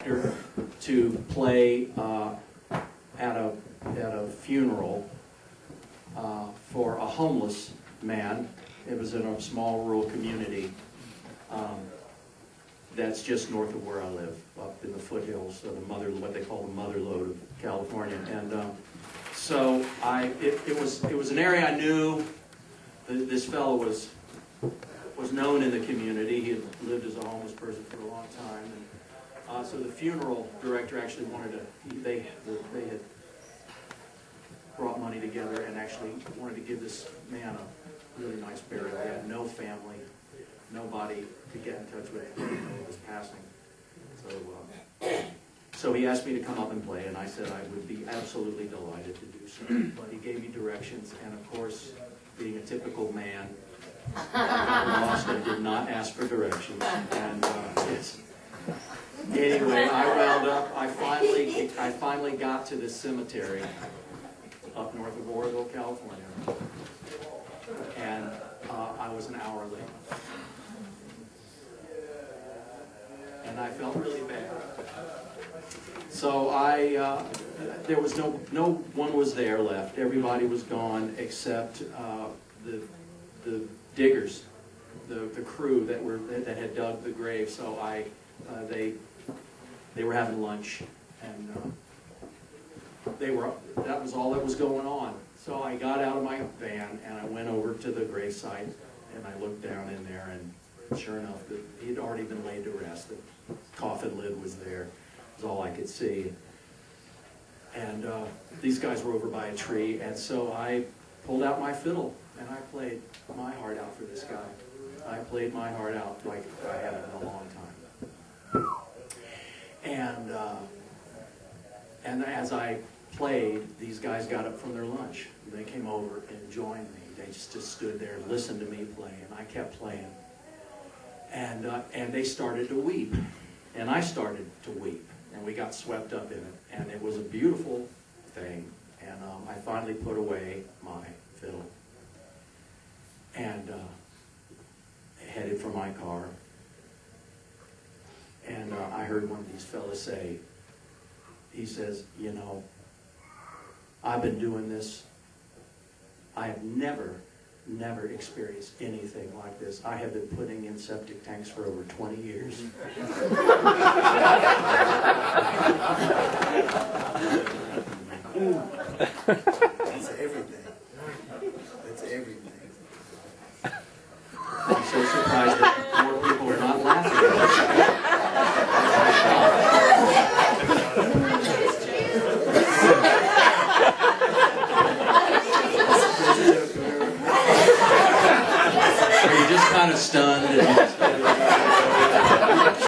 to play at a funeral for a homeless man. It was in a small rural community that's just north of where I live, up in the foothills of what they call the mother lode of California. And so it was an area I knew. This fellow was known in the community. He had lived as a homeless person for a long time. And so the funeral director actually wanted to, they had brought money together and actually wanted to give this man a really nice burial. He had no family, nobody to get in touch with when he was passing. So he asked me to come up and play, and I said I would be absolutely delighted to do so. But he gave me directions, and of course, being a typical man, I got lost and did not ask for directions. And anyway, I wound up. I finally got to this cemetery up north of Oroville, California, and I was an hour late, and I felt really bad. So there was no one was there left. Everybody was gone except the diggers, the crew that had dug the grave. So they were having lunch, and that was all that was going on. So I got out of my van and I went over to the gravesite and I looked down in there, and sure enough, he had already been laid to rest. The coffin lid was there. It was all I could see. And these guys were over by a tree, and so I pulled out my fiddle and I played my heart out for this guy. I played my heart out like I haven't in a long time. And as I played, these guys got up from their lunch. They came over and joined me. They just stood there and listened to me play, and I kept playing. And they started to weep, and I started to weep, and we got swept up in it, and it was a beautiful thing. And I finally put away my fiddle and headed for my car. And I heard one of these fellas say, he says, you know, I've been doing this. I have never experienced anything like this. I have been putting in septic tanks for over 20 years. That's everything. That's everything. I'm so surprised that more people are not laughing. Are you just kind of stunned?